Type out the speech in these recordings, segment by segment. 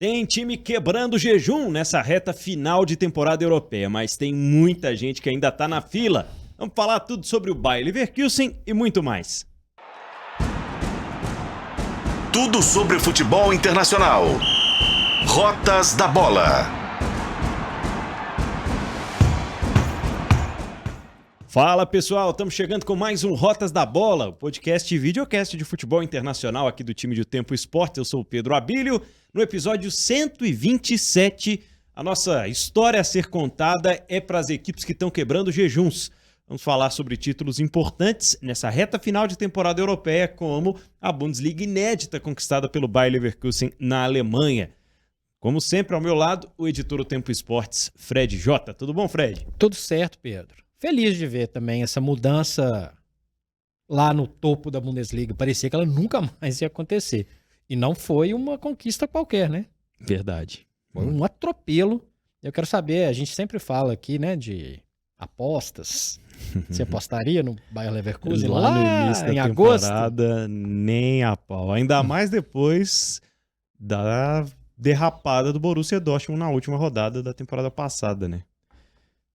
Tem time quebrando o jejum nessa reta final de temporada europeia, mas tem muita gente que ainda tá na fila. Vamos falar tudo sobre o Bayer Leverkusen e muito mais. Tudo sobre o futebol internacional. Rotas da Bola. Fala pessoal, estamos chegando com mais um Rotas da Bola, o podcast e videocast de futebol internacional aqui do time de Tempo Esporte. Eu sou o Pedro Abílio. No episódio 127, a nossa história a ser contada é para as equipes que estão quebrando jejuns. Vamos falar sobre títulos importantes nessa reta final de temporada europeia, como a Bundesliga inédita conquistada pelo Bayer Leverkusen na Alemanha. Como sempre, ao meu lado, o editor do Tempo Esportes, Fred Jota. Tudo bom, Fred? Tudo certo, Pedro. Feliz de ver também essa mudança lá no topo da Bundesliga. Parecia que ela nunca mais ia acontecer. E não foi uma conquista qualquer, né? Verdade. Foi um atropelo. Eu quero saber, a gente sempre fala aqui, né, de apostas. Você apostaria no Bayer Leverkusen lá no início da em agosto? Temporada, nem a pau. Ainda mais depois da derrapada do Borussia Dortmund na última rodada da temporada passada, né?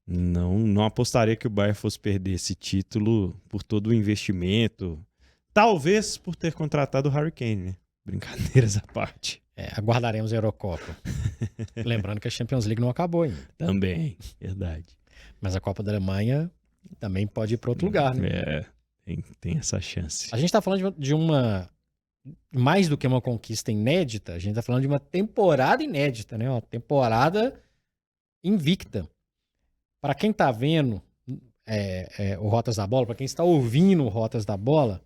Não apostaria que o Bayern fosse perder esse título por todo o investimento. Talvez por ter contratado o Harry Kane, né? Brincadeiras à parte. Aguardaremos a Eurocopa. Lembrando que a Champions League não acabou ainda. Também, verdade. Mas a Copa da Alemanha também pode ir para outro lugar, né? Tem essa chance. A gente está falando de uma... Mais do que uma conquista inédita, a gente está falando de uma temporada inédita, né? Uma temporada invicta. Para quem está vendo o Rotas da Bola, para quem está ouvindo o Rotas da Bola,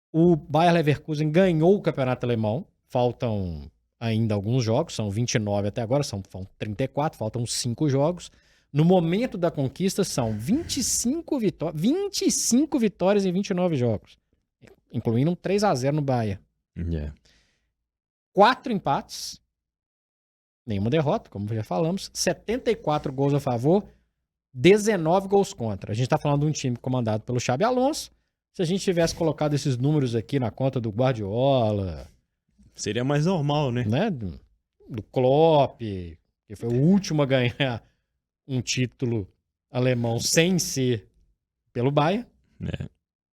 o Bayer Leverkusen ganhou o campeonato alemão. Faltam ainda alguns jogos, são 29 até agora, são 34, faltam 5 jogos. No momento da conquista, são 25 vitórias em 29 jogos, incluindo um 3-0 no Bayern. 4 empates. Nenhuma derrota, como já falamos. 74 gols a favor, 19 gols contra. A gente está falando de um time comandado pelo Xabi Alonso. Se a gente tivesse colocado esses números aqui na conta do Guardiola... Seria mais normal, né? Do Klopp, que foi o último a ganhar um título alemão sem ser pelo Bayern. Né?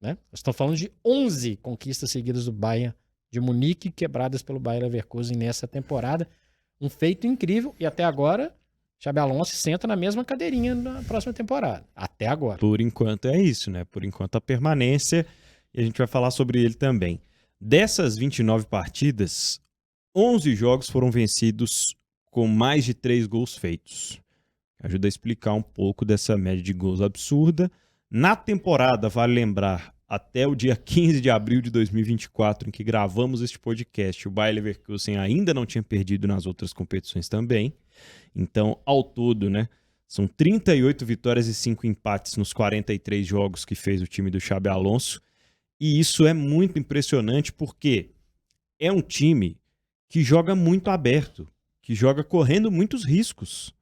Nós estamos falando de 11 conquistas seguidas do Bayern de Munique, quebradas pelo Bayer Leverkusen nessa temporada. Um feito incrível, e até agora, Xabi Alonso senta na mesma cadeirinha na próxima temporada. Até agora. Por enquanto é isso, né? Por enquanto a permanência, e a gente vai falar sobre ele também. Dessas 29 partidas, 11 jogos foram vencidos com mais de 3 gols feitos. Ajuda a explicar um pouco dessa média de gols absurda. Na temporada, vale lembrar, até o dia 15 de abril de 2024, em que gravamos este podcast, o Bayer Leverkusen ainda não tinha perdido nas outras competições também. Então, ao todo, né, são 38 vitórias e 5 empates nos 43 jogos que fez o time do Xabi Alonso. E isso é muito impressionante porque é um time que joga muito aberto, que joga correndo muitos riscos.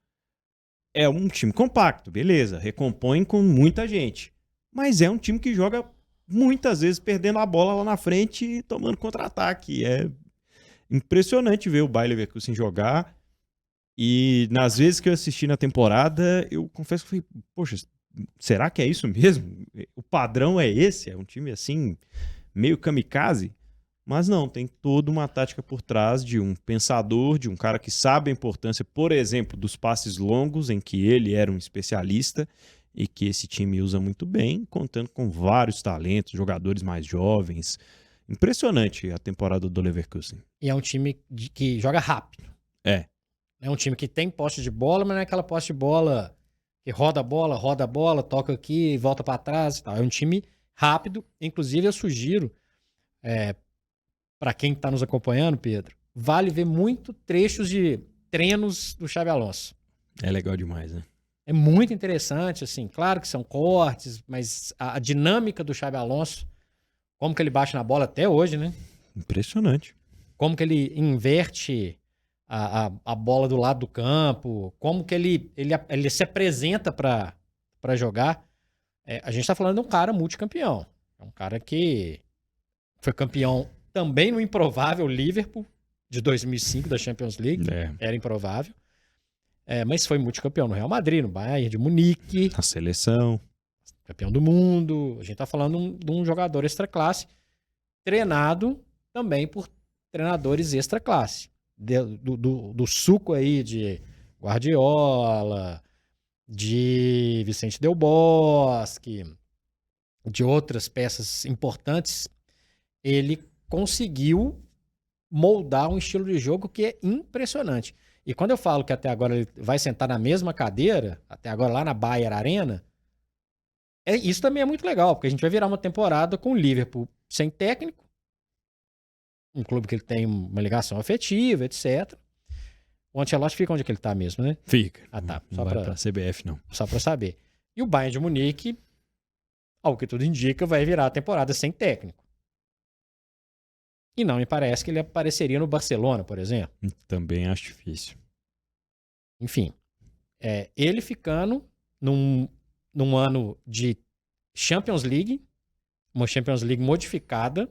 É um time compacto, beleza, recompõe com muita gente. Mas é um time que joga muitas vezes perdendo a bola lá na frente e tomando contra-ataque. É impressionante ver o Bayer Leverkusen jogar. E nas vezes que eu assisti na temporada, eu confesso que falei, poxa, será que é isso mesmo? O padrão é esse? É um time assim, meio kamikaze? Mas não, tem toda uma tática por trás de um pensador, de um cara que sabe a importância, por exemplo, dos passes longos, em que ele era um especialista e que esse time usa muito bem, contando com vários talentos, jogadores mais jovens. Impressionante a temporada do Leverkusen. E é um time que joga rápido. É um time que tem posse de bola, mas não é aquela posse de bola que roda a bola, toca aqui e volta para trás e tal. É um time rápido. Inclusive, eu sugiro, para quem está nos acompanhando, Pedro, vale ver muito trechos de treinos do Xabi Alonso. É legal demais, né? É muito interessante, assim, claro que são cortes, mas a dinâmica do Xabi Alonso, como que ele bate na bola até hoje, né? Impressionante. Como que ele inverte a bola do lado do campo, como que ele se apresenta para jogar. A gente está falando de um cara multicampeão. É um cara que foi campeão também no improvável Liverpool, de 2005 da Champions League. É. Era improvável. Mas foi multicampeão no Real Madrid, no Bayern de Munique, A seleção. campeão do mundo. A gente está falando de um jogador extra-classe, treinado também por treinadores extra-classe. Do suco aí de Guardiola, de Vicente Del Bosque, de outras peças importantes, ele conseguiu moldar um estilo de jogo que é impressionante. E quando eu falo que até agora ele vai sentar na mesma cadeira, até agora lá na Bayer Arena, isso também é muito legal, porque a gente vai virar uma temporada com o Liverpool sem técnico, um clube que ele tem uma ligação afetiva, etc. O Ancelotti fica onde que ele tá mesmo, né? Fica. Ah, tá. Não vai pra CBF, não. Só pra saber. E o Bayern de Munique, ao que tudo indica, vai virar a temporada sem técnico. E não me parece que ele apareceria no Barcelona, por exemplo. Também acho difícil. Enfim, ele ficando num ano de Champions League, uma Champions League modificada,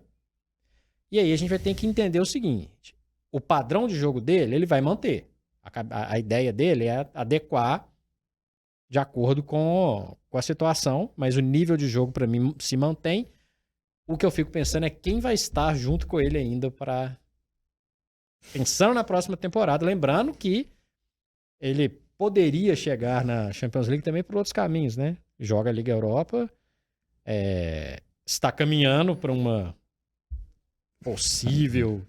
e aí a gente vai ter que entender o seguinte, o padrão de jogo dele, ele vai manter. A ideia dele é adequar de acordo com a situação, mas o nível de jogo, para mim, se mantém. O que eu fico pensando é quem vai estar junto com ele ainda para... Pensando na próxima temporada, lembrando que ele poderia chegar na Champions League também por outros caminhos, né? Joga a Liga Europa, está caminhando para uma possível...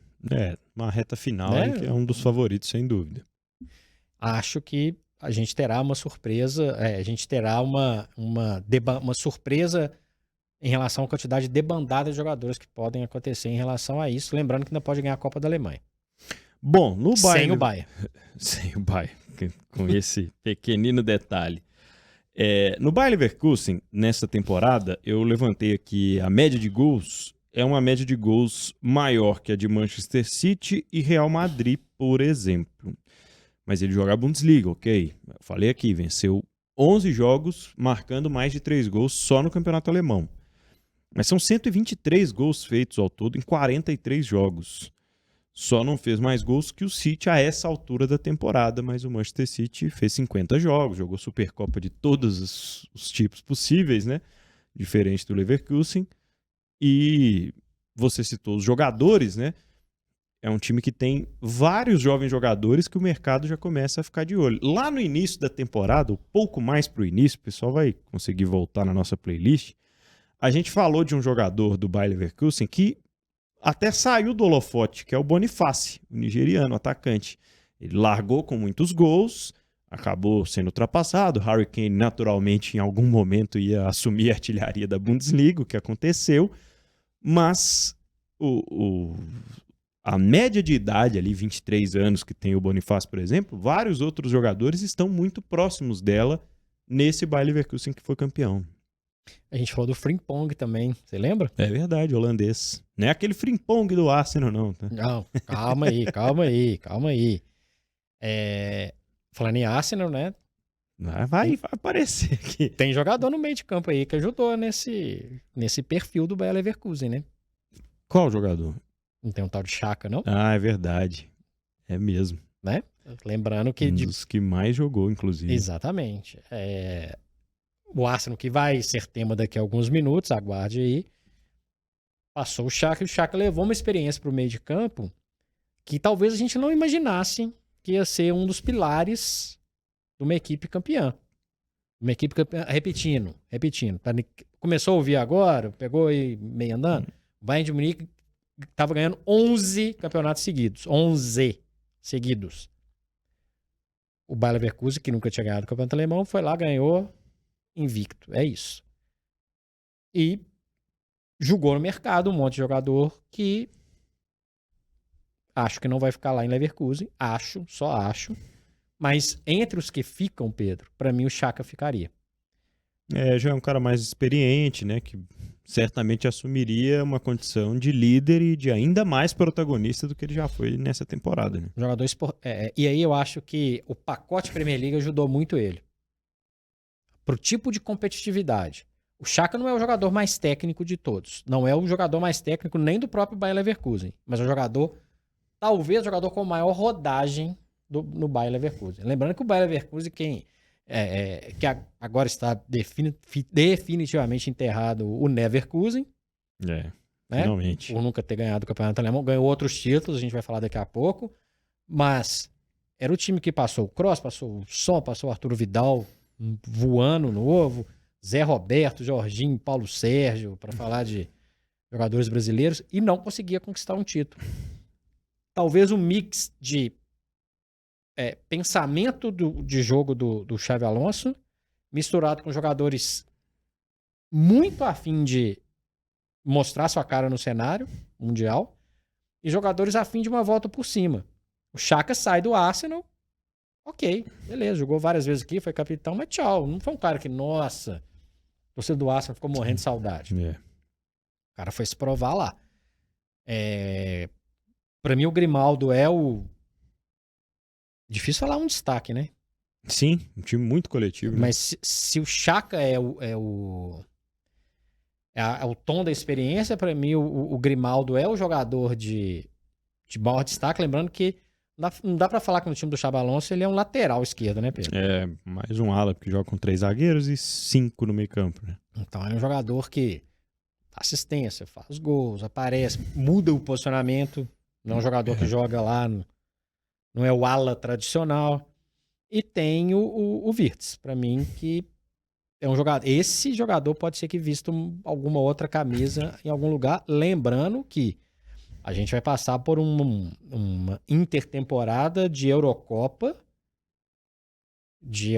Uma reta final, Né? que é um dos favoritos, sem dúvida. Acho que a gente terá uma surpresa, a gente terá uma surpresa em relação à quantidade de debandada de jogadores que podem acontecer em relação a isso. Lembrando que ainda pode ganhar a Copa da Alemanha. Bom, no Bayern... Sem o Bayern. Sem o Bayern, com esse pequenino detalhe. No Bayer Leverkusen, nessa temporada, eu levantei aqui a média de gols, é uma média de gols maior que a de Manchester City e Real Madrid, por exemplo. Mas ele joga a Bundesliga, ok? Eu falei aqui, venceu 11 jogos, marcando mais de 3 gols só no campeonato alemão. Mas são 123 gols feitos ao todo em 43 jogos. Só não fez mais gols que o City a essa altura da temporada, mas o Manchester City fez 50 jogos, jogou Supercopa de todos os tipos possíveis, né? Diferente do Leverkusen. E você citou os jogadores, né? É um time que tem vários jovens jogadores que o mercado já começa a ficar de olho. Lá no início da temporada, um pouco mais para o início, o pessoal vai conseguir voltar na nossa playlist, a gente falou de um jogador do Bayer Leverkusen que até saiu do holofote, que é o Boniface, o nigeriano, atacante. Ele largou com muitos gols, acabou sendo ultrapassado. Harry Kane, naturalmente, em algum momento ia assumir a artilharia da Bundesliga, o que aconteceu. Mas a média de idade ali, 23 anos, que tem o Boniface, por exemplo, vários outros jogadores estão muito próximos dela nesse Bayer Leverkusen que foi campeão. A gente falou do Frimpong também, você lembra? É verdade, holandês. Não é aquele Frimpong do Arsenal, não. Tá? Não, calma aí. Falando em Arsenal, né? Vai aparecer aqui. Tem jogador no meio de campo aí que ajudou nesse perfil do Bayer Leverkusen, né? Qual jogador? Não tem um tal de Xhaka, não? Ah, é verdade. É mesmo. Né? Lembrando que... Um dos que mais jogou, inclusive. Exatamente. O Arsenal, que vai ser tema daqui a alguns minutos, aguarde aí. Passou o Xhaka e o Xhaka levou uma experiência para o meio de campo que talvez a gente não imaginasse que ia ser um dos pilares de uma equipe campeã. Uma equipe campeã, repetindo. Começou a ouvir agora, pegou aí meio andando. O Bayern de Munique estava ganhando 11 campeonatos seguidos. 11 seguidos. O Bayer Leverkusen, que nunca tinha ganhado o campeonato alemão, foi lá, ganhou invicto. É isso. E jogou no mercado um monte de jogador que acho que não vai ficar lá em Leverkusen. Só acho. Mas entre os que ficam, Pedro, para mim o Xhaka ficaria. Já é um cara mais experiente, né? Que certamente assumiria uma condição de líder e de ainda mais protagonista do que ele já foi nessa temporada. Né? Jogador e aí eu acho que o pacote Premier League ajudou muito ele. Pro tipo de competitividade. O Xhaka não é o jogador mais técnico de todos. Não é o jogador mais técnico nem do próprio Bayer Leverkusen. Mas é um jogador talvez o jogador com maior rodagem no Bayer Leverkusen. Lembrando que o Bayer Leverkusen, agora está definitivamente enterrado o Neverkusen. É, né? finalmente. Por nunca ter ganhado o Campeonato Alemão. Ganhou outros títulos, a gente vai falar daqui a pouco. Mas era o time que passou o Kroos, passou o Son, passou o Arturo Vidal voando novo, Zé Roberto, Jorginho, Paulo Sérgio, para falar de jogadores brasileiros, e não conseguia conquistar um título. Talvez um mix de pensamento de jogo do Xabi Alonso, misturado com jogadores muito afim de mostrar sua cara no cenário mundial, e jogadores afim de uma volta por cima. O Xhaka sai do Arsenal, ok, beleza, jogou várias vezes aqui, foi capitão, mas tchau. Não foi um cara que, nossa, o torcedor do Arsenal ficou morrendo de saudade. O cara foi se provar lá. Pra mim, o Grimaldo é o... Difícil falar um destaque, né? Sim, um time muito coletivo. Né? Mas se o Xhaka é o tom da experiência, pra mim, o Grimaldo é o jogador de maior destaque. Lembrando que não dá pra falar que no time do Xabi Alonso ele é um lateral esquerdo, né, Pedro? É, mais um ala, porque joga com 3 zagueiros e 5 no meio campo, né? Então é um jogador que dá assistência, faz gols, aparece, muda o posicionamento. Não é um jogador que joga lá, não é o ala tradicional. E tem o Wirtz, pra mim, que é um jogador... Esse jogador pode ser que vista alguma outra camisa em algum lugar, lembrando que a gente vai passar por uma intertemporada de Eurocopa,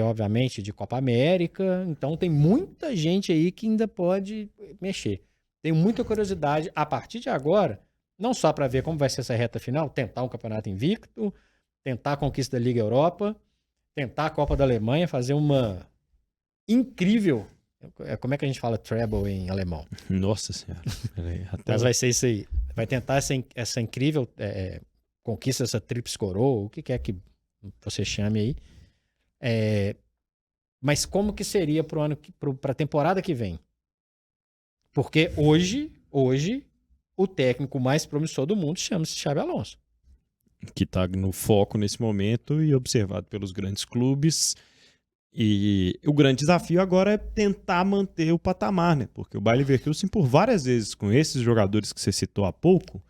obviamente, de Copa América. Então tem muita gente aí que ainda pode mexer. Tenho muita curiosidade, a partir de agora, não só para ver como vai ser essa reta final, tentar um campeonato invicto, tentar a conquista da Liga Europa, tentar a Copa da Alemanha, fazer uma incrível... Como é que a gente fala treble em alemão? Nossa Senhora. Mas vai ser isso aí. Vai tentar essa incrível conquista, essa tríplice coroa, o que quer que você chame aí. Mas como que seria para a temporada que vem? Porque hoje, o técnico mais promissor do mundo chama-se Xabi Alonso. Que está no foco nesse momento e observado pelos grandes clubes. E o grande desafio agora é tentar manter o patamar, né? Porque o Bayer Leverkusen, por várias vezes, com esses jogadores que você citou há pouco,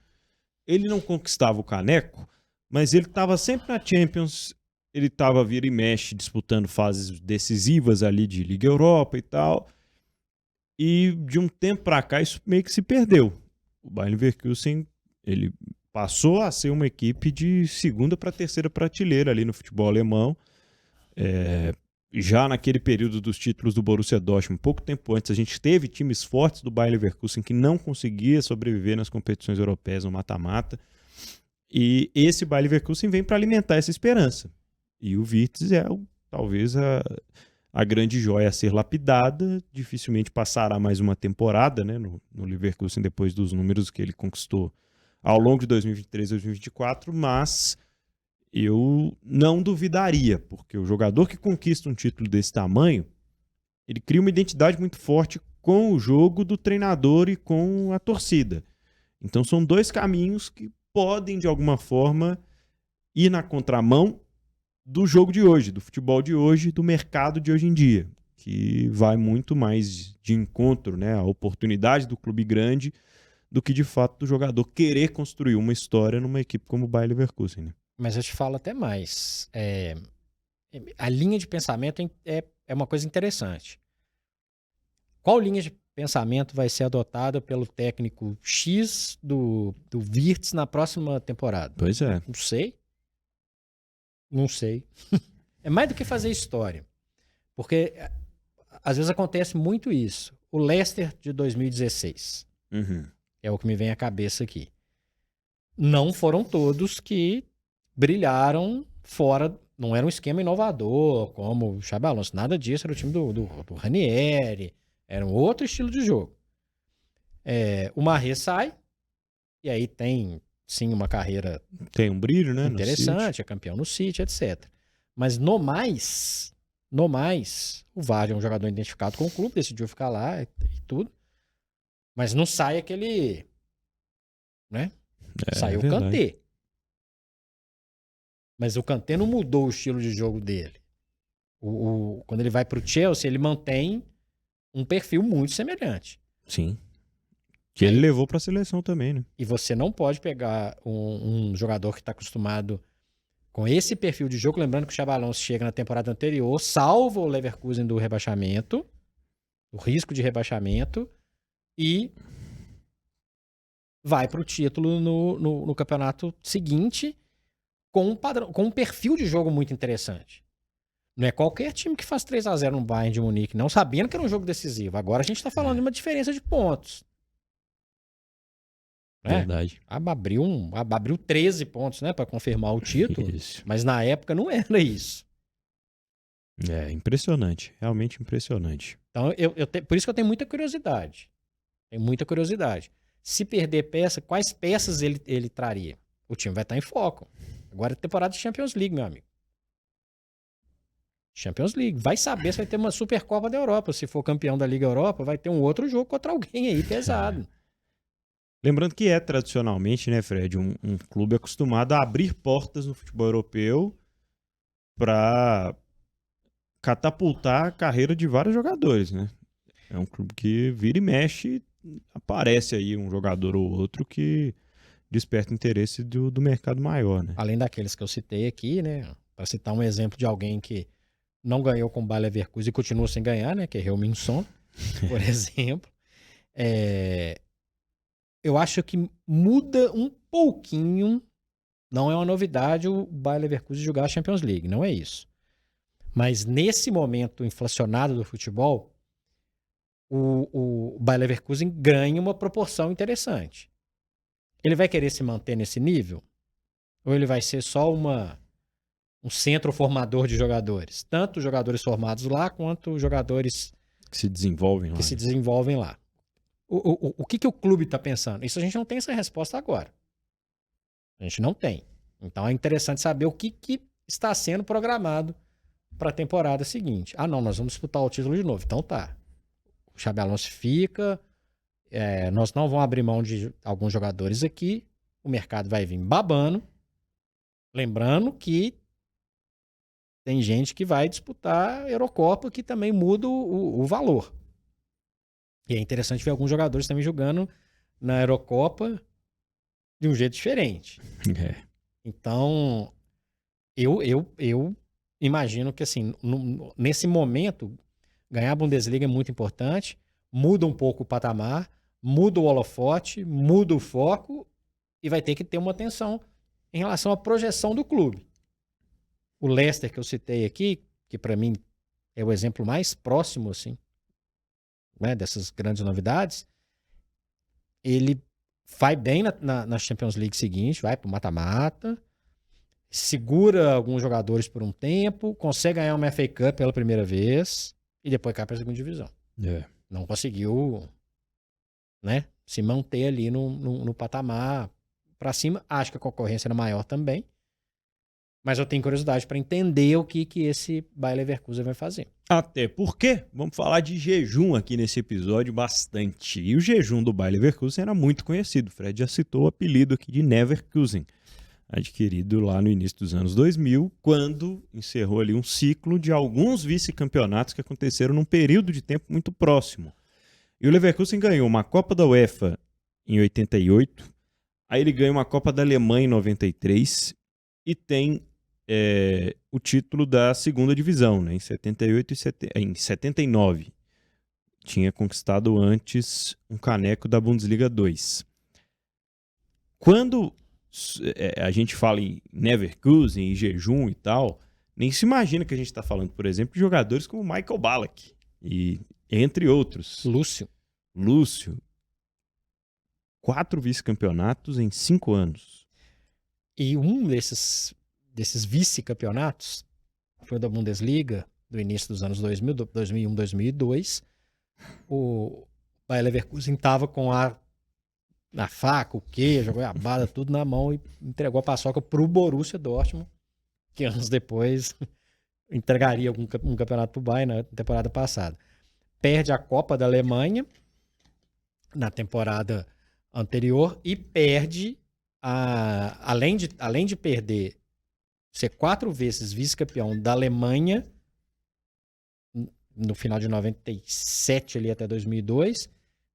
ele não conquistava o caneco, mas ele estava sempre na Champions, ele estava vira e mexe disputando fases decisivas ali de Liga Europa e tal. E de um tempo para cá isso meio que se perdeu. O Bayer Leverkusen, ele passou a ser uma equipe de segunda para terceira prateleira ali no futebol alemão. Já naquele período dos títulos do Borussia Dortmund, pouco tempo antes, a gente teve times fortes do Bayer Leverkusen que não conseguia sobreviver nas competições europeias no mata-mata. E esse Bayer Leverkusen vem para alimentar essa esperança. E o Wirtz é talvez a grande joia a ser lapidada. Dificilmente passará mais uma temporada, né, no Leverkusen depois dos números que ele conquistou ao longo de 2023 e 2024, mas... eu não duvidaria, porque o jogador que conquista um título desse tamanho, ele cria uma identidade muito forte com o jogo do treinador e com a torcida. Então são dois caminhos que podem, de alguma forma, ir na contramão do jogo de hoje, do futebol de hoje, do mercado de hoje em dia, que vai muito mais de encontro, né, à oportunidade do clube grande do que, de fato, do jogador querer construir uma história numa equipe como o Bayer Leverkusen, né? Mas eu te falo até mais. A linha de pensamento é uma coisa interessante. Qual linha de pensamento vai ser adotada pelo técnico X do Wirtz na próxima temporada? Pois é. Não sei. É mais do que fazer história. Porque às vezes acontece muito isso. O Leicester de 2016 é o que me vem à cabeça aqui. Não foram todos que brilharam fora, não era um esquema inovador, como o Xabi Alonso, nada disso, era o time do Ranieri, era um outro estilo de jogo. O Mahrez sai, e aí tem, sim, uma carreira tem um brilho, né, interessante, é campeão no City, etc. Mas no mais, o Vardy é um jogador identificado com o clube, decidiu ficar lá e tudo, mas não sai aquele, né? Saiu o Kanté. Mas o Kanté não mudou o estilo de jogo dele. Quando ele vai pro Chelsea, ele mantém um perfil muito semelhante. Sim. Que ele levou para a seleção também, né? E você não pode pegar um jogador que está acostumado com esse perfil de jogo, lembrando que o Xabi Alonso chega na temporada anterior, salva o Leverkusen do rebaixamento, do risco de rebaixamento, e vai para o título no campeonato seguinte com um perfil de jogo muito interessante. Não é qualquer time que faz 3-0 no Bayern de Munique, não sabendo que era um jogo decisivo. Agora a gente está falando de uma diferença de pontos. Verdade. Abriu 13 pontos, né, para confirmar o título. Isso. Mas na época não era isso. É impressionante, realmente impressionante. Então, por isso que eu tenho muita curiosidade. Tenho muita curiosidade. Se perder peça, quais peças ele traria? O time vai estar em foco. Agora é temporada de Champions League, meu amigo. Champions League. Vai saber se vai ter uma Supercopa da Europa. Se for campeão da Liga Europa, vai ter um outro jogo contra alguém aí pesado. Lembrando que é tradicionalmente, né, Fred, um clube acostumado a abrir portas no futebol europeu para catapultar a carreira de vários jogadores, né? É um clube que vira e mexe, aparece aí um jogador ou outro que desperta interesse do mercado maior, né? Além daqueles que eu citei aqui, né? Para citar um exemplo de alguém que não ganhou com o Bayer Leverkusen e continua sem ganhar, né? Que é Heung-min Son, por exemplo. Eu acho que muda um pouquinho. Não é uma novidade o Bayer Leverkusen jogar a Champions League, não é isso. Mas nesse momento inflacionado do futebol, o Bayer Leverkusen ganha uma proporção interessante. Ele vai querer se manter nesse nível? Ou ele vai ser só um centro formador de jogadores? Tanto jogadores formados lá, quanto jogadores que se desenvolvem lá. Que se desenvolvem lá. O que o clube está pensando? Isso a gente não tem essa resposta agora. A gente não tem. Então é interessante saber o que está sendo programado para a temporada seguinte. Ah, não, nós vamos disputar o título de novo. Então tá. O Xabi Alonso fica. Nós não vamos abrir mão de alguns jogadores aqui. O mercado vai vir babando. Lembrando que tem gente que vai disputar a Eurocopa que também muda o valor. E é interessante ver alguns jogadores também jogando na Eurocopa de um jeito diferente. Então, eu imagino que, assim, nesse momento, ganhar a Bundesliga é muito importante, muda um pouco o patamar, muda o holofote, muda o foco e vai ter que ter uma atenção em relação à projeção do clube. O Leicester, que eu citei aqui, que para mim é o exemplo mais próximo, assim, né, dessas grandes novidades, ele vai bem na Champions League seguinte, vai para o mata-mata, segura alguns jogadores por um tempo, consegue ganhar uma FA Cup pela primeira vez e depois cai para a segunda divisão. Não conseguiu, né, se manter ali no patamar para cima. Acho que a concorrência era maior também, mas eu tenho curiosidade para entender o que esse Bayer Leverkusen vai fazer. Até porque vamos falar de jejum aqui nesse episódio bastante. E o jejum do Bayer Leverkusen era muito conhecido. O Fred já citou o apelido aqui de Neverkusen, adquirido lá no início dos anos 2000, quando encerrou ali um ciclo de alguns vice-campeonatos que aconteceram num período de tempo muito próximo. E o Leverkusen ganhou uma Copa da UEFA em 88, aí ele ganha uma Copa da Alemanha em 93 e tem o título da segunda divisão, né, em 78 e em 79. Tinha conquistado antes um caneco da Bundesliga 2. Quando a gente fala em Neverkusen, em jejum e tal, nem se imagina que a gente está falando, por exemplo, de jogadores como Michael Ballack, e entre outros. Lúcio. 4 vice-campeonatos em 5 anos. E um desses vice-campeonatos foi o da Bundesliga, do início dos anos 2000, 2001, 2002. O Bayer Leverkusen estava com a faca, o queijo, a goiabada, tudo na mão e entregou a paçoca para o Borussia Dortmund, que anos depois entregaria um campeonato para o Bayern na temporada passada. Perde a Copa da Alemanha na temporada anterior e perde, além de perder ser 4 vezes vice-campeão da Alemanha no final de 97 ali até 2002,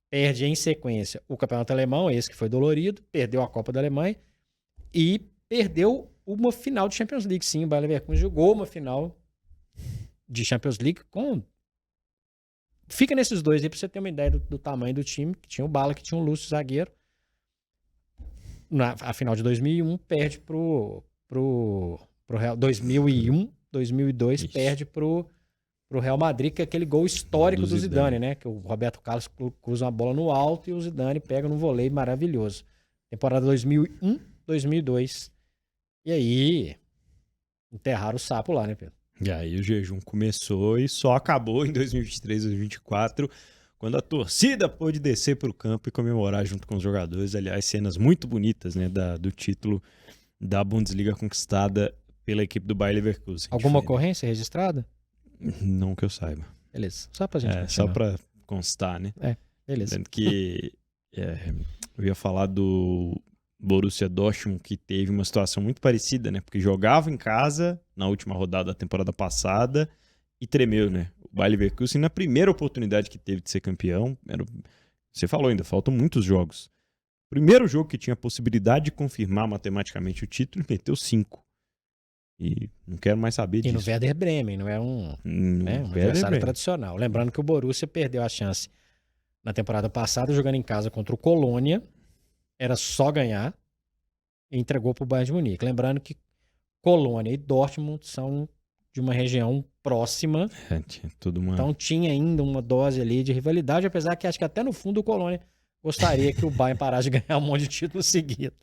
perde em sequência o campeonato alemão, esse que foi dolorido, perdeu a Copa da Alemanha e perdeu uma final de Champions League. Sim, o Bayer Leverkusen jogou uma final de Champions League com... Fica nesses dois aí pra você ter uma ideia do tamanho do time, que tinha o Bala, que tinha o Lúcio, zagueiro. A final de 2001 perde pro Real... 2001, 2002 Isso. perde pro Real Madrid, que é aquele gol histórico do Zidane, né? Que o Roberto Carlos cruza uma bola no alto e o Zidane pega num voleio maravilhoso. Temporada 2001, 2002. E aí, enterraram o sapo lá, né, Pedro? E aí o jejum começou e só acabou em 2023, 2024, quando a torcida pôde descer para o campo e comemorar junto com os jogadores. Aliás, cenas muito bonitas, né, do título da Bundesliga conquistada pela equipe do Bayer Leverkusen. Alguma ocorrência registrada? Não que eu saiba. Beleza. Só pra gente Só continuar. para constar, né? Beleza. Lembrando que eu ia falar do Borussia Dortmund, que teve uma situação muito parecida, né? Porque jogava em casa na última rodada da temporada passada e tremeu, né? O Bayer Leverkusen, na primeira oportunidade que teve de ser campeão, você falou ainda, faltam muitos jogos. Primeiro jogo que tinha a possibilidade de confirmar matematicamente o título, meteu 5. E não quero mais saber disso. E no Werder Bremen, não é um adversário tradicional. Lembrando que o Borussia perdeu a chance na temporada passada, jogando em casa contra o Colônia. Era só ganhar e entregou para o Bayern de Munique. Lembrando que Colônia e Dortmund são de uma região próxima. Tinha tudo uma... Então tinha ainda uma dose ali de rivalidade, apesar que acho que até no fundo o Colônia gostaria que o Bayern parasse de ganhar um monte de títulos seguidos.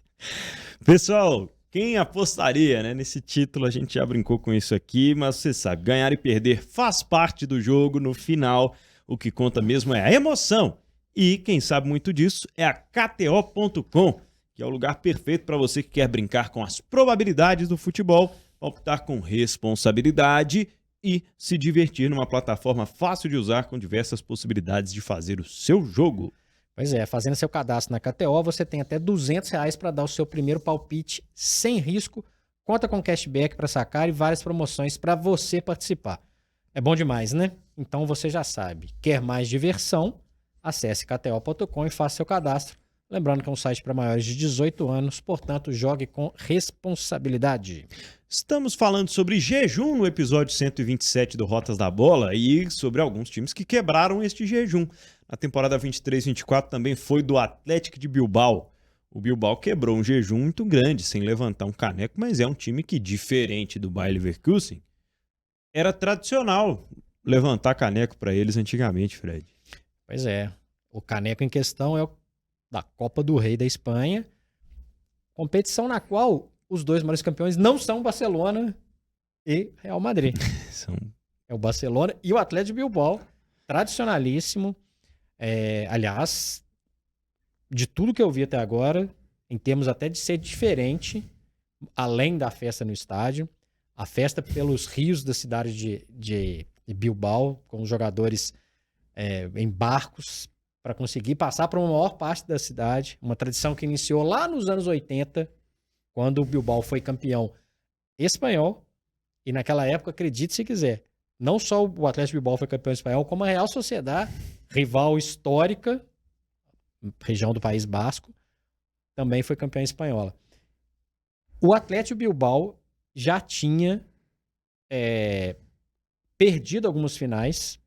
Pessoal, quem apostaria, né? Nesse título, a gente já brincou com isso aqui, mas você sabe, ganhar e perder faz parte do jogo. No final, o que conta mesmo é a emoção. E quem sabe muito disso é a KTO.com, que é o lugar perfeito para você que quer brincar com as probabilidades do futebol, optar com responsabilidade e se divertir numa plataforma fácil de usar com diversas possibilidades de fazer o seu jogo. Pois é, fazendo seu cadastro na KTO, você tem até R$200 para dar o seu primeiro palpite sem risco, conta com cashback para sacar e várias promoções para você participar. É bom demais, né? Então você já sabe, quer mais diversão? Acesse kto.com e faça seu cadastro. Lembrando que é um site para maiores de 18 anos, portanto, jogue com responsabilidade. Estamos falando sobre jejum no episódio 127 do Rotas da Bola e sobre alguns times que quebraram este jejum. Na temporada 23-24 também foi do Athletic de Bilbao. O Bilbao quebrou um jejum muito grande, sem levantar um caneco, mas é um time que, diferente do Bayer Leverkusen, era tradicional levantar caneco para eles antigamente, Fred. Pois é, o caneco em questão é o da Copa do Rei da Espanha, competição na qual os dois maiores campeões não são Barcelona e Real Madrid. É o Barcelona e o Athletic de Bilbao, tradicionalíssimo. Aliás, de tudo que eu vi até agora, em termos até de ser diferente, além da festa no estádio, a festa pelos rios da cidade de Bilbao, com os jogadores em barcos, para conseguir passar para uma maior parte da cidade. Uma tradição que iniciou lá nos anos 80, quando o Bilbao foi campeão espanhol. E naquela época, acredite se quiser, não só o Athletic Bilbao foi campeão espanhol, como a Real Sociedad, rival histórica, região do País Basco, também foi campeã espanhola. O Athletic Bilbao já tinha perdido algumas finais,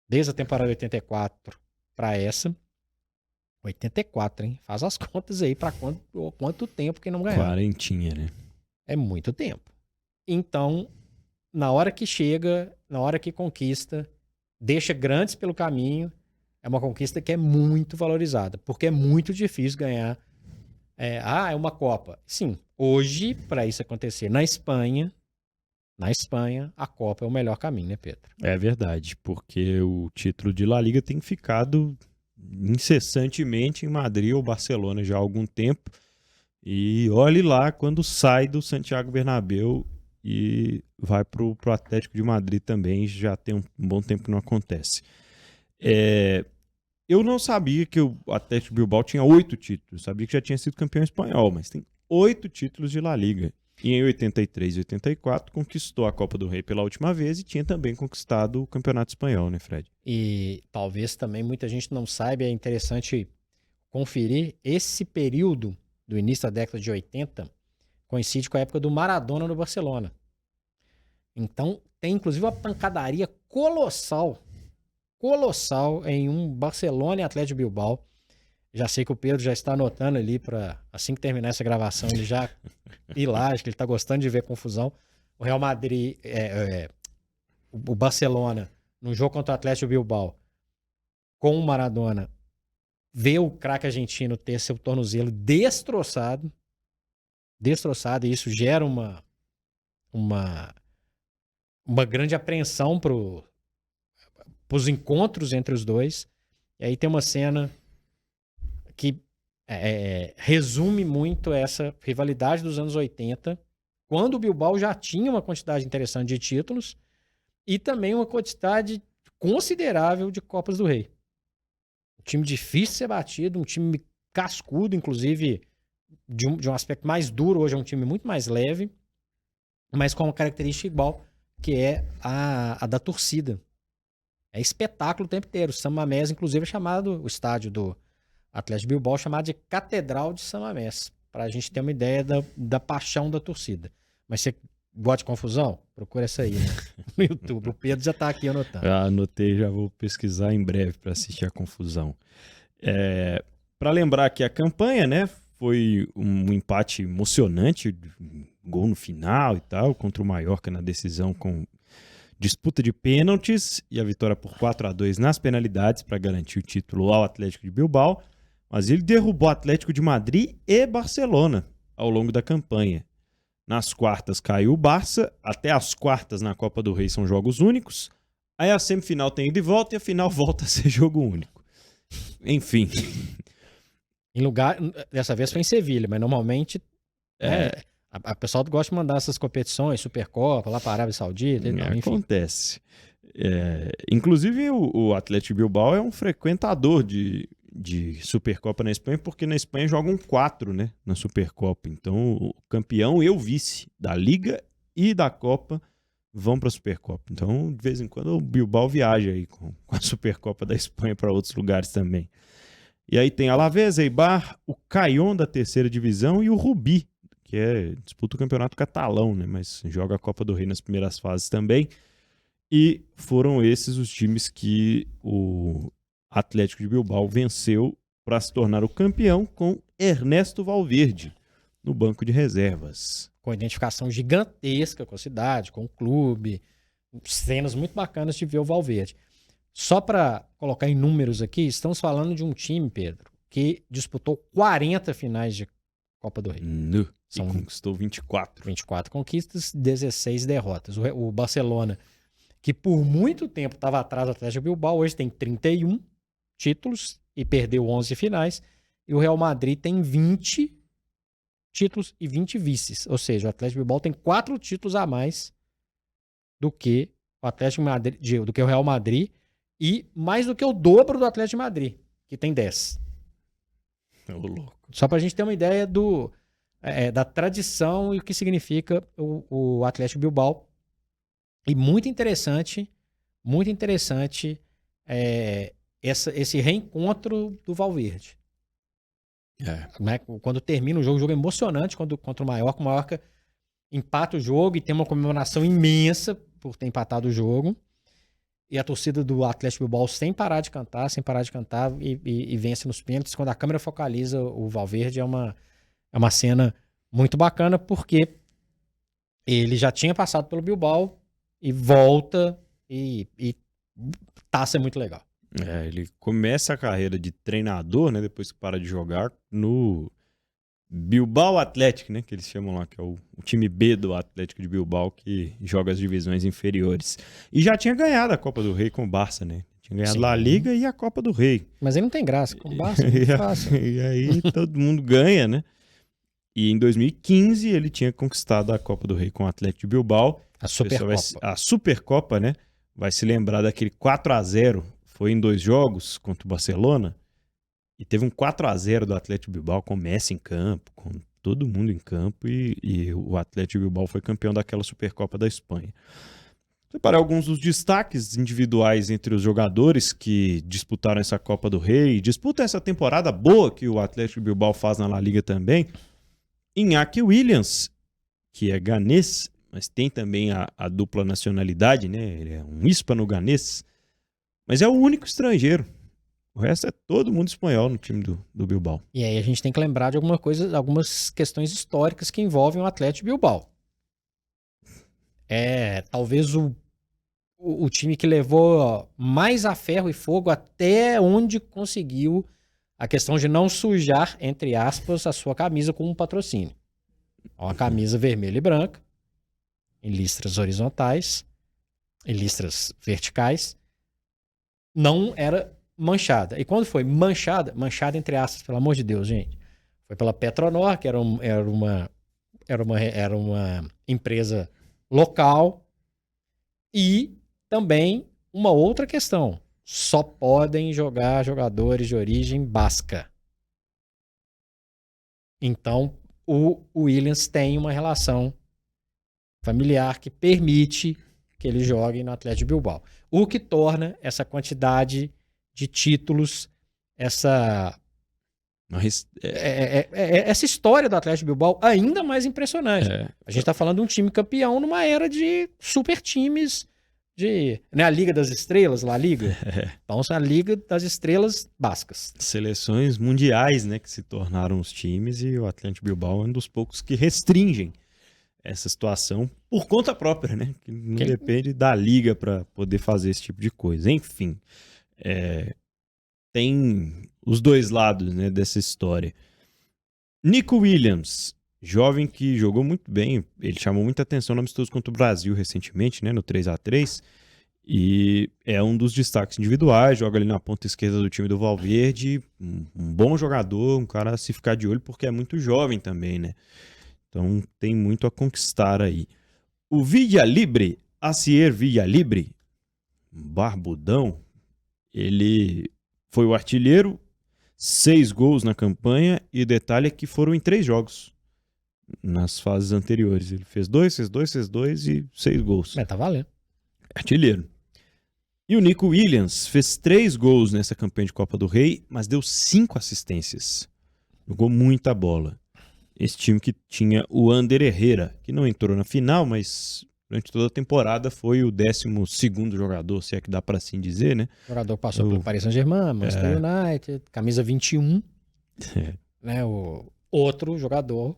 desde a temporada 84 para essa. 84, hein? Faz as contas aí para quanto tempo que não ganhou. Quarentinha, né? É muito tempo. Então, na hora que chega, na hora que conquista, deixa grandes pelo caminho, é uma conquista que é muito valorizada, porque é muito difícil ganhar. É uma Copa. Sim, hoje, para isso acontecer na Espanha, a Copa é o melhor caminho, né, Pedro? É verdade, porque o título de La Liga tem ficado incessantemente em Madrid ou Barcelona já há algum tempo. E olhe lá quando sai do Santiago Bernabéu e vai pro Atlético de Madrid também, já tem um bom tempo que não acontece. Eu não sabia que o Athletic Bilbao tinha 8 títulos, sabia que já tinha sido campeão espanhol, mas tem 8 títulos de La Liga. E em 83 e 84 conquistou a Copa do Rei pela última vez e tinha também conquistado o Campeonato Espanhol, né, Fred? E talvez também muita gente não saiba, é interessante conferir, esse período do início da década de 80 coincide com a época do Maradona no Barcelona. Então tem inclusive uma pancadaria colossal em um Barcelona e Atlético Bilbao. Já sei que o Pedro já está anotando ali para assim que terminar essa gravação ele já ir lá, acho que ele está gostando de ver confusão. O Real Madrid, o Barcelona, no jogo contra o Atlético Bilbao, com o Maradona, vê o craque argentino ter seu tornozelo destroçado, e isso gera uma grande apreensão para os encontros entre os dois. E aí tem uma cena que resume muito essa rivalidade dos anos 80, quando o Bilbao já tinha uma quantidade interessante de títulos e também uma quantidade considerável de Copas do Rei. Um time difícil de ser batido, um time cascudo, inclusive de um aspecto mais duro. Hoje é um time muito mais leve, mas com uma característica igual, que é a da torcida. É espetáculo o tempo inteiro. San Mamés, inclusive, é chamado, o estádio do Atlético Bilbao, chamado de Catedral de San Mamés, para a gente ter uma ideia da paixão da torcida. Mas você gosta de confusão? Procura essa aí, né? No YouTube. O Pedro já está aqui anotando. Anotei, já vou pesquisar em breve para assistir a confusão. Para lembrar que a campanha, né, foi um empate emocionante, gol no final e tal, contra o Mallorca na decisão com disputa de pênaltis e a vitória por 4-2 nas penalidades para garantir o título ao Atlético de Bilbao. Mas ele derrubou o Atlético de Madrid e Barcelona ao longo da campanha. Nas quartas caiu o Barça, até as quartas na Copa do Rei são jogos únicos. Aí a semifinal tem ida e volta e a final volta a ser jogo único. Enfim. Dessa vez foi em Sevilha, mas normalmente a pessoa gosta de mandar essas competições, Supercopa, lá para a Arábia Saudita. Enfim. Acontece. Inclusive o Atlético Bilbao é um frequentador de Supercopa na Espanha, porque na Espanha jogam 4, né, na Supercopa. Então o campeão e o vice da Liga e da Copa vão para a Supercopa. Então, de vez em quando, o Bilbao viaja aí com a Supercopa da Espanha para outros lugares também. E aí tem Alavés, Eibar, o Caión da terceira divisão e o Rubí, que disputa o campeonato catalão, né, mas joga a Copa do Rei nas primeiras fases também. E foram esses os times que o Atlético de Bilbao venceu para se tornar o campeão com Ernesto Valverde no banco de reservas. Com identificação gigantesca com a cidade, com o clube, cenas muito bacanas de ver o Valverde. Só para colocar em números aqui, estamos falando de um time, Pedro, que disputou 40 finais de Copa do Rei. E conquistou 24. 24 conquistas, 16 derrotas. O Barcelona, que por muito tempo estava atrás do Atlético Bilbao, hoje tem 31 títulos e perdeu 11 finais. E o Real Madrid tem 20 títulos e 20 vices. Ou seja, o Atlético Bilbao tem 4 títulos a mais do que o Atlético Madrid, do que o Real Madrid, e mais do que o dobro do Atlético de Madrid, que tem 10. Louco. Só para a gente ter uma ideia da tradição e o que significa o Atlético Bilbao. E muito interessante esse reencontro do Valverde. Né? Quando termina o jogo é emocionante contra o Mallorca. O Mallorca empata o jogo e tem uma comemoração imensa por ter empatado o jogo. E a torcida do Atlético Bilbao sem parar de cantar e vence nos pênaltis. Quando a câmera focaliza o Valverde, é uma cena muito bacana, porque ele já tinha passado pelo Bilbao e volta e taça é muito legal. Ele começa a carreira de treinador, né, depois que para de jogar, no Bilbao Athletic, né, que eles chamam lá, que é o time B do Atlético de Bilbao, que joga as divisões inferiores. E já tinha ganhado a Copa do Rei com o Barça, né? Tinha ganhado La Liga e a Copa do Rei. Mas aí não tem graça, com o Barça é muito fácil. E aí todo mundo ganha, né? E em 2015 ele tinha conquistado a Copa do Rei com o Atlético de Bilbao. A Supercopa, né? Vai se lembrar daquele 4-0, foi em 2 jogos contra o Barcelona, e teve um 4-0 do Atlético Bilbao com Messi em campo, com todo mundo em campo e o Athletic Bilbao foi campeão daquela Supercopa da Espanha. Separei alguns dos destaques individuais entre os jogadores que disputaram essa Copa do Rei, disputam essa temporada boa que o Athletic Bilbao faz na La Liga também. Iñaki Williams, que é ganês, mas tem também a dupla nacionalidade, né? Ele é um hispano-ganês, mas é o único estrangeiro. O resto é todo mundo espanhol no time do Bilbao. E aí a gente tem que lembrar de algumas questões históricas que envolvem o Athletic Bilbao. É talvez o time que levou mais a ferro e fogo até onde conseguiu a questão de não sujar, entre aspas, a sua camisa com um patrocínio. Uma camisa vermelha e branca, em listras horizontais, em listras verticais, não era manchada. E quando foi manchada entre aspas, pelo amor de Deus, gente, foi pela Petronor, que era uma empresa local, e também uma outra questão: só podem jogar jogadores de origem basca. Então, o Williams tem uma relação familiar que permite que ele jogue no Athletic Bilbao. O que torna essa quantidade de títulos, essa história do Athletic Bilbao ainda mais impressionante. A gente está falando de um time campeão numa era de super times, né, a Liga das Estrelas, La Liga. Então, é a Liga das Estrelas bascas. Seleções mundiais, né, que se tornaram os times, e o Athletic Bilbao é um dos poucos que restringem essa situação por conta própria, né? Que não depende da liga para poder fazer esse tipo de coisa. Enfim, tem os dois lados, né, dessa história. Nico Williams, jovem que jogou muito bem, ele chamou muita atenção no amistoso contra o Brasil recentemente, né, no 3-3, e é um dos destaques individuais, joga ali na ponta esquerda do time do Valverde, um bom jogador, um cara a se ficar de olho porque é muito jovem também, né? Então tem muito a conquistar aí. O Villalibre, Asier Villalibre, barbudão, ele foi o artilheiro, 6 gols na campanha, e o detalhe é que foram em 3 jogos nas fases anteriores. Ele fez 2 e 6 gols. Tá valendo. Artilheiro. E o Nico Williams fez 3 gols nessa campanha de Copa do Rei, mas deu 5 assistências. Jogou muita bola. Esse time que tinha o Ander Herrera, que não entrou na final, mas durante toda a temporada foi o 12º jogador, se é que dá para assim dizer, né? O jogador passou pelo Paris Saint-Germain, Manchester United, camisa 21. Né? O outro jogador,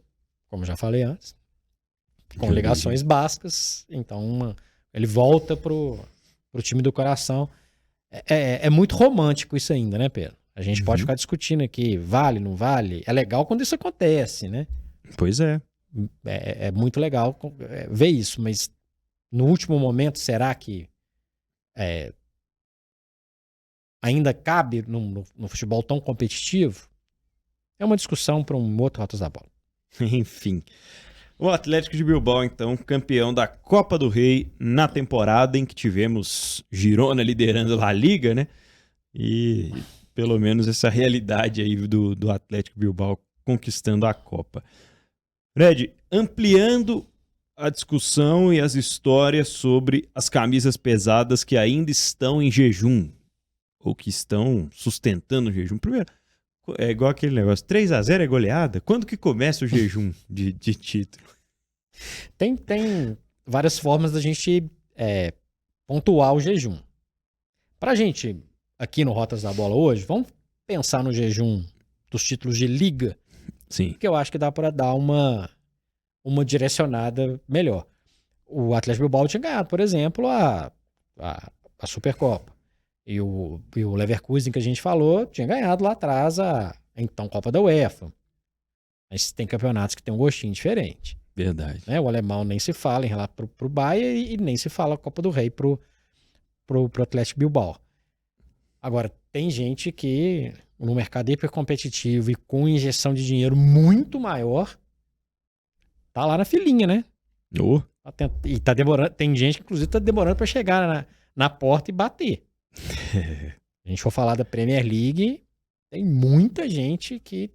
como já falei antes, com ligações bascas. Então, ele volta pro time do coração. É muito romântico isso ainda, né, Pedro? A gente pode ficar discutindo aqui, vale, não vale. É legal quando isso acontece, né? Pois é. É muito legal ver isso, mas no último momento, será que ainda cabe no futebol tão competitivo? É uma discussão para um outro Rotas da Bola. Enfim. O Atlético de Bilbao, então, campeão da Copa do Rei na temporada em que tivemos Girona liderando a Liga, né? E pelo menos essa realidade aí do Atlético Bilbao conquistando a Copa. Fred, ampliando a discussão e as histórias sobre as camisas pesadas que ainda estão em jejum, ou que estão sustentando o jejum. Primeiro, é igual aquele negócio, 3-0 é goleada? Quando que começa o jejum de título? Tem várias formas da gente pontuar o jejum. Pra gente, aqui no Rotas da Bola hoje, vamos pensar no jejum dos títulos de liga. Sim. Que eu acho que dá para dar uma direcionada melhor. O Athletic Bilbao tinha ganhado, por exemplo, a Supercopa. E o Leverkusen, que a gente falou, tinha ganhado lá atrás a então Copa da UEFA. Mas tem campeonatos que tem um gostinho diferente. Verdade. Né? O alemão nem se fala em relação pro Bayern e nem se fala a Copa do Rei pro Athletic Bilbao. Agora, tem gente que no mercado hipercompetitivo e com injeção de dinheiro muito maior, tá lá na filinha, né? E tá demorando. Tem gente que, inclusive, tá demorando para chegar na porta e bater. Se a gente for falar da Premier League, tem muita gente que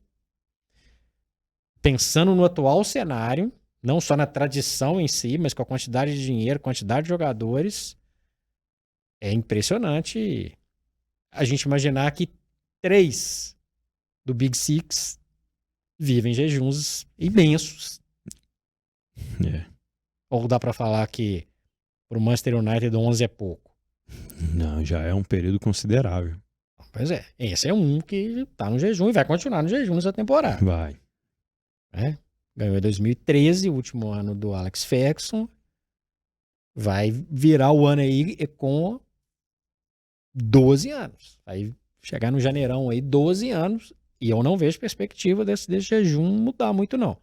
pensando no atual cenário, não só na tradição em si, mas com a quantidade de dinheiro, quantidade de jogadores, é impressionante a gente imaginar que 3 do Big Six vivem jejuns imensos. É. Ou dá pra falar que pro Manchester United 11 é pouco? Não, já é um período considerável. Pois é, esse é um que tá no jejum e vai continuar no jejum nessa temporada. Vai. Ganhou em 2013, o último ano do Alex Ferguson. Vai virar o ano aí com 12 anos. Vai chegar no janeirão aí 12 anos. E eu não vejo perspectiva desse jejum mudar muito, não.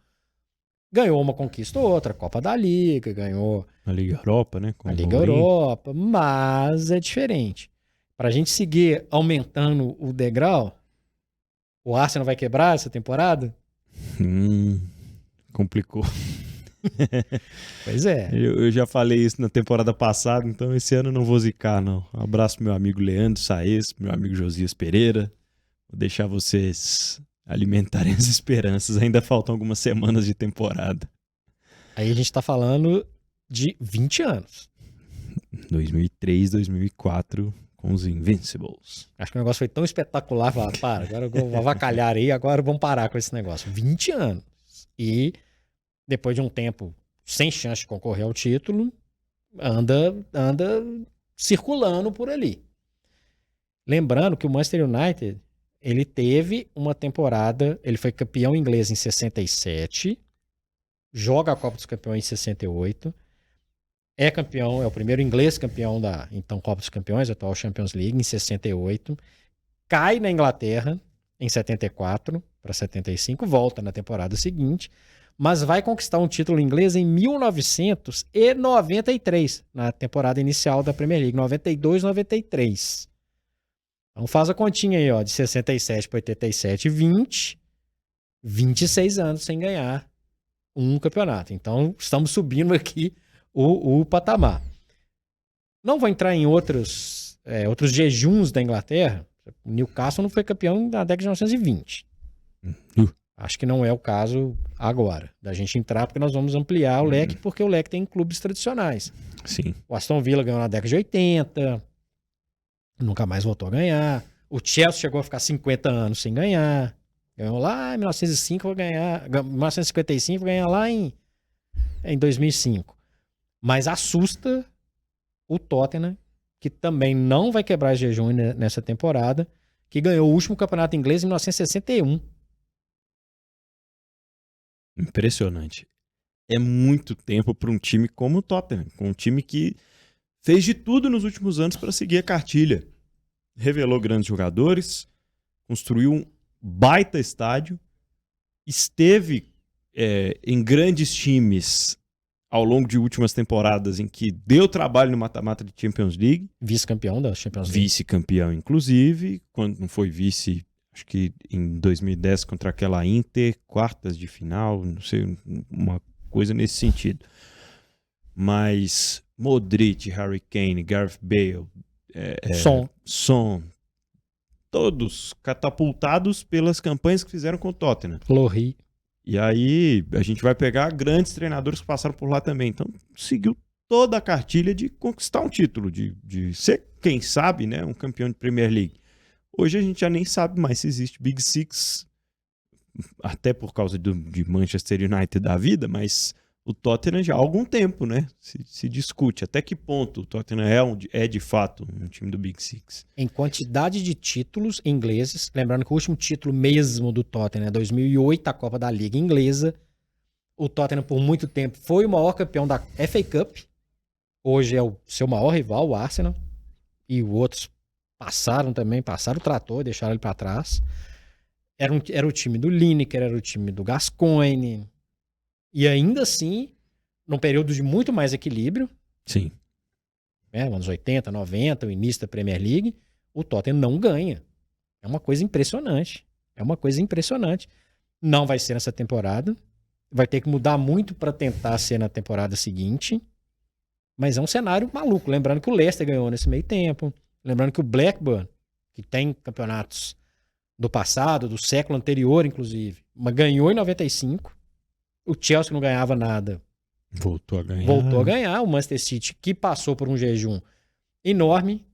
Ganhou uma conquista ou outra, Copa da Liga, ganhou A Liga Europa, né? Com a o Liga Mourinho. Europa, mas é diferente. Pra gente seguir aumentando o degrau, o Arsenal vai quebrar essa temporada? Complicou. Pois é. Eu já falei isso na temporada passada, então esse ano eu não vou zicar, não. Um abraço pro meu amigo Leandro Saez, meu amigo Josias Pereira. Vou deixar vocês alimentarem as esperanças. Ainda faltam algumas semanas de temporada. Aí a gente tá falando de 20 anos. 2003, 2004, com os Invincibles. Acho que o negócio foi tão espetacular, falar, para, agora eu vou avacalhar aí, agora vamos parar com esse negócio. 20 anos. E depois de um tempo sem chance de concorrer ao título, anda circulando por ali. Lembrando que o Manchester United, ele teve uma temporada, ele foi campeão inglês em 67, joga a Copa dos Campeões em 68, é campeão, é o primeiro inglês campeão da então Copa dos Campeões, atual Champions League, em 68, cai na Inglaterra em 74 para 75, volta na temporada seguinte, mas vai conquistar um título inglês em 1993, na temporada inicial da Premier League, 92-93. Então faz a continha aí, ó, de 67 para 87, 26 anos sem ganhar um campeonato. Então estamos subindo aqui o patamar. Não vou entrar em outros jejuns da Inglaterra. O Newcastle não foi campeão na década de 1920. Acho que não é o caso agora da gente entrar, porque nós vamos ampliar o leque, porque o leque tem clubes tradicionais. Sim. O Aston Villa ganhou na década de 80, nunca mais voltou a ganhar. O Chelsea chegou a ficar 50 anos sem ganhar. Ganhou lá em 1905, vai ganhar, 1955, vai ganhar lá em 2005. Mas assusta o Tottenham, que também não vai quebrar esse jejum nessa temporada, que ganhou o último campeonato inglês em 1961. Impressionante. É muito tempo para um time como o Tottenham, um time que fez de tudo nos últimos anos para seguir a cartilha. Revelou grandes jogadores, construiu um baita estádio, esteve em grandes times ao longo de últimas temporadas em que deu trabalho no mata-mata de Champions League. Vice-campeão da Champions League. Vice-campeão, inclusive, quando não foi vice, acho que em 2010 contra aquela Inter, quartas de final, não sei, uma coisa nesse sentido. Mas Modric, Harry Kane, Gareth Bale, Son, todos catapultados pelas campanhas que fizeram com o Tottenham. Lohri. E aí a gente vai pegar grandes treinadores que passaram por lá também. Então seguiu toda a cartilha de conquistar um título, de ser, quem sabe, né, um campeão de Premier League. Hoje a gente já nem sabe mais se existe Big Six, até por causa de Manchester United da vida, mas o Tottenham já há algum tempo, né? Se discute até que ponto o Tottenham é de fato um time do Big Six. Em quantidade de títulos ingleses, lembrando que o último título mesmo do Tottenham é 2008, a Copa da Liga Inglesa. O Tottenham por muito tempo foi o maior campeão da FA Cup. Hoje é o seu maior rival, o Arsenal. E os outros passaram o trator, deixaram ele para trás. Era o time do Lineker, era o time do Gascoigne. E ainda assim, num período de muito mais equilíbrio, Sim. Anos 80, 90, o início da Premier League, o Tottenham não ganha. É uma coisa impressionante. Não vai ser nessa temporada. Vai ter que mudar muito para tentar ser na temporada seguinte. Mas é um cenário maluco. Lembrando que o Leicester ganhou nesse meio tempo. Lembrando que o Blackburn, que tem campeonatos do passado, do século anterior, inclusive, mas ganhou em 95. O Chelsea não ganhava nada. Voltou a ganhar. Voltou a ganhar. O Manchester City, que passou por um jejum enorme,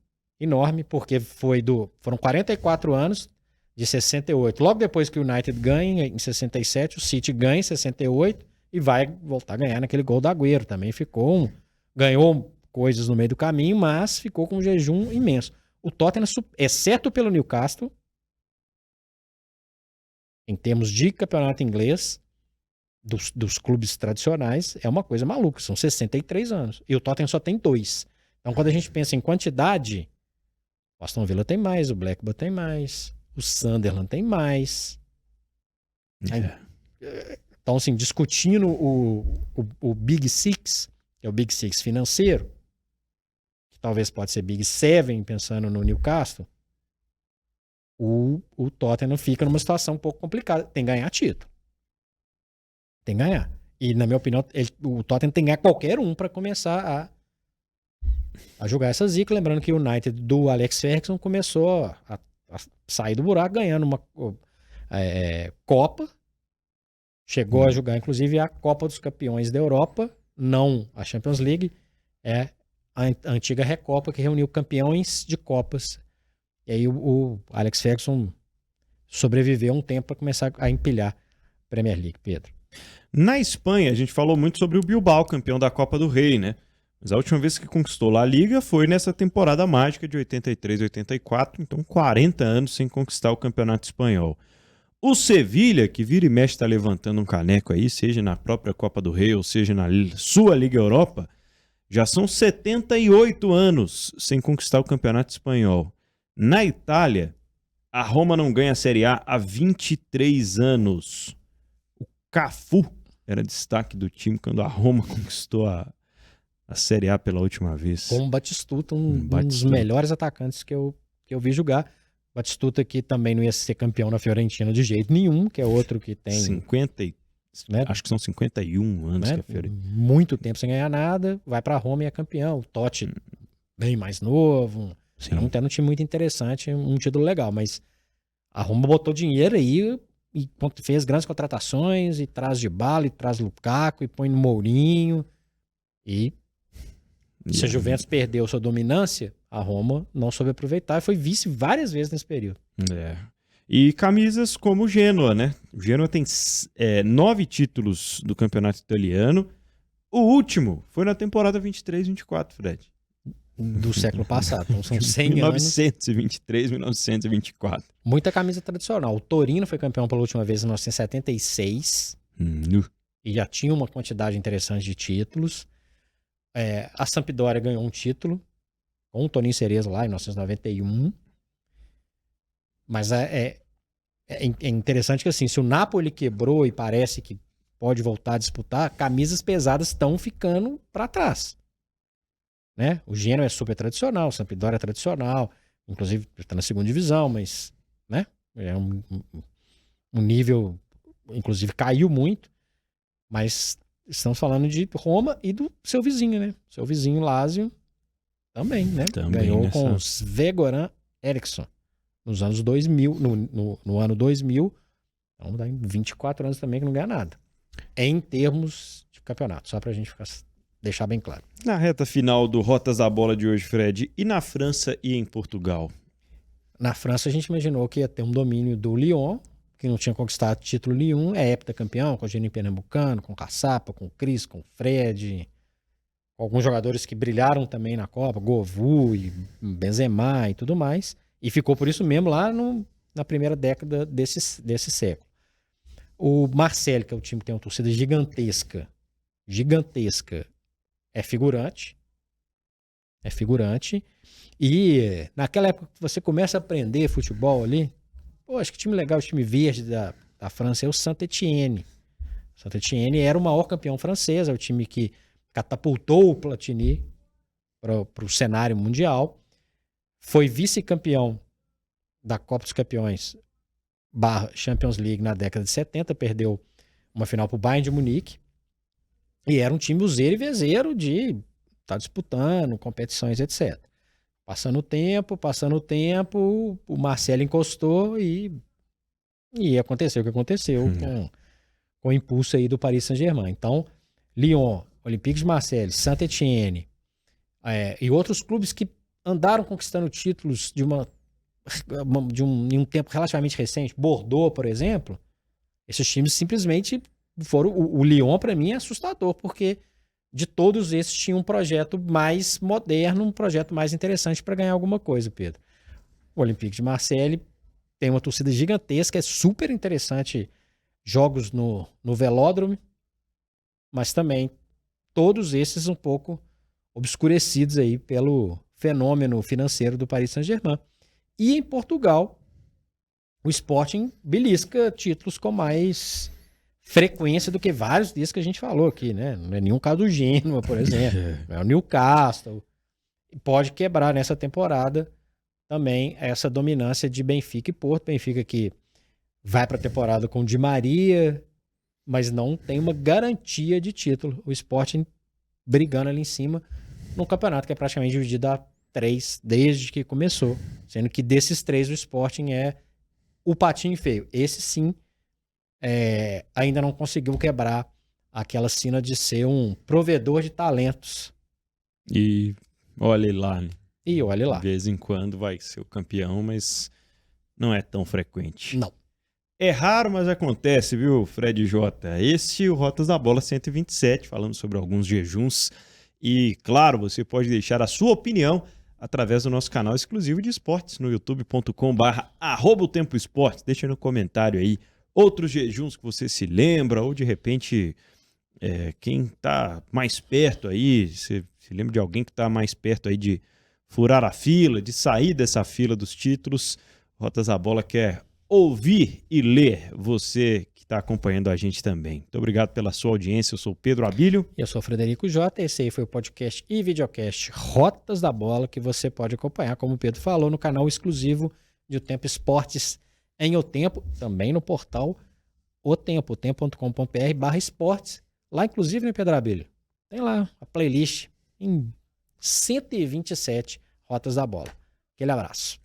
porque foram 44 anos de 68. Logo depois que o United ganha em 67, o City ganha em 68 e vai voltar a ganhar naquele gol do Agüero. Também ganhou coisas no meio do caminho, mas ficou com um jejum imenso. O Tottenham, exceto pelo Newcastle, em termos de campeonato inglês, dos clubes tradicionais, é uma coisa maluca. São 63 anos. E o Tottenham só tem 2. Então, quando a gente pensa em quantidade, o Aston Villa tem mais, o Blackburn tem mais, o Sunderland tem mais. Então, assim, discutindo o Big Six, que é o Big Six financeiro, que talvez pode ser Big Seven, pensando no Newcastle, o Tottenham fica numa situação um pouco complicada. Tem que ganhar título. Tem que ganhar. E, na minha opinião, o Tottenham tem que ganhar qualquer um para começar a jogar essa zica. Lembrando que o United do Alex Ferguson começou a sair do buraco ganhando uma Copa. Chegou a jogar, inclusive, a Copa dos Campeões da Europa, não a Champions League. É a antiga Recopa, que reuniu campeões de Copas. E aí o Alex Ferguson sobreviveu um tempo para começar a empilhar a Premier League, Pedro. Na Espanha, a gente falou muito sobre o Bilbao, campeão da Copa do Rei, né? Mas a última vez que conquistou lá a Liga foi nessa temporada mágica de 83-84, então 40 anos sem conquistar o Campeonato Espanhol. O Sevilha, que vira e mexe está levantando um caneco aí, seja na própria Copa do Rei ou seja na sua Liga Europa, já são 78 anos sem conquistar o Campeonato Espanhol. Na Itália, a Roma não ganha a Série A há 23 anos. O Cafu era destaque do time quando a Roma conquistou a Série A pela última vez. Com o Batistuta, um dos melhores atacantes que eu vi jogar. Batistuta que também não ia ser campeão na Fiorentina de jeito nenhum, que é outro que tem... Acho que são 51 anos, né? Que a Fiorentina... Muito tempo sem ganhar nada, vai pra Roma e é campeão. O Totti bem mais novo, era um time muito interessante, um título legal, mas a Roma botou dinheiro aí e fez grandes contratações, e traz Dybala, e traz Lukaku, e põe no Mourinho, e se a Juventus perdeu sua dominância, a Roma não soube aproveitar e foi vice várias vezes nesse período. E camisas como o Genoa, né? O Genoa tem 9 títulos do campeonato italiano. O último foi na temporada 23-24, Fred. Do século passado. Então são 100 1923, 1924. Muita camisa tradicional. O Torino foi campeão pela última vez em 1976. E já tinha uma quantidade interessante de títulos. A Sampdoria ganhou um título com o Toninho Cerezo lá em 1991. Mas é interessante que assim, se o Napoli quebrou e parece que pode voltar a disputar, camisas pesadas estão ficando para trás. Né? O Genoa é super tradicional, o Sampdoria é tradicional, inclusive está na segunda divisão, mas né? É um nível, inclusive caiu muito, mas estamos falando de Roma e do seu vizinho, né? Seu vizinho Lazio também, né? Ganhou com os Svegoran Eriksson nos anos 2000, no ano 2000. Então dá 24 anos também que não ganha nada. Em termos de campeonato, só pra gente deixar bem claro. Na reta final do Rotas da Bola de hoje, Fred, e na França e em Portugal? Na França a gente imaginou que ia ter um domínio do Lyon, que não tinha conquistado título nenhum, é heptacampeão, com o Geninho Pernambucano, com o Caçapa, com o Cris, com o Fred, com alguns jogadores que brilharam também na Copa, Govou e Benzema e tudo mais, e ficou por isso mesmo lá na primeira década desse século. O Marseille, que é o time que tem uma torcida gigantesca, é figurante, e naquela época que você começa a aprender futebol ali, acho que o time legal, o time verde da França é o Saint-Étienne. O Saint-Étienne era o maior campeão francês, é o time que catapultou o Platini para o cenário mundial. Foi vice-campeão da Copa dos Campeões / Champions League na década de 70, perdeu uma final para o Bayern de Munique. E era um time useiro e vezeiro de estar disputando competições, etc. Passando o tempo, o Marcelo encostou e E aconteceu o que aconteceu com o impulso aí do Paris Saint-Germain. Então, Lyon, Olympique de Marseille, Saint-Étienne e outros clubes que andaram conquistando títulos em um tempo relativamente recente, Bordeaux, por exemplo, esses times simplesmente foram... O Lyon, para mim, é assustador, porque de todos esses tinha um projeto mais moderno, um projeto mais interessante para ganhar alguma coisa, Pedro. O Olympique de Marseille tem uma torcida gigantesca, é super interessante jogos no velódromo, mas também todos esses um pouco obscurecidos aí pelo fenômeno financeiro do Paris Saint-Germain. E em Portugal, o Sporting belisca títulos com mais frequência do que vários desses que a gente falou aqui, né? Não é nenhum caso do Genoa, por exemplo. É o Newcastle. Pode quebrar nessa temporada também essa dominância de Benfica e Porto. Benfica que vai para a temporada com Di Maria, mas não tem uma garantia de título. O Sporting brigando ali em cima num campeonato que é praticamente dividido a 3 desde que começou. Sendo que desses 3 o Sporting é o patinho feio. Esse sim ainda não conseguiu quebrar aquela sina de ser um provedor de talentos. E olhe lá, né? E olhe lá. De vez em quando vai ser o campeão, mas não é tão frequente. Não. É raro, mas acontece, viu, Fred J? Este é o Rotas da Bola 127, falando sobre alguns jejuns. E, claro, você pode deixar a sua opinião através do nosso canal exclusivo de esportes no youtube.com/@otempoesportes. Deixa no comentário aí outros jejuns que você se lembra, ou de repente quem está mais perto aí, você se lembra de alguém que está mais perto aí de furar a fila, de sair dessa fila dos títulos. Rotas da Bola quer ouvir e ler você que está acompanhando a gente também. Muito obrigado pela sua audiência. Eu sou o Pedro Abílio. E eu sou o Frederico J. Esse aí foi o podcast e videocast Rotas da Bola, que você pode acompanhar, como o Pedro falou, no canal exclusivo de O Tempo Esportes em O Tempo, também no portal O Tempo, otempo.com.br/esportes. Lá, inclusive, né, Pedro Abílio? Tem lá a playlist em 127 Rotas da Bola. Aquele abraço.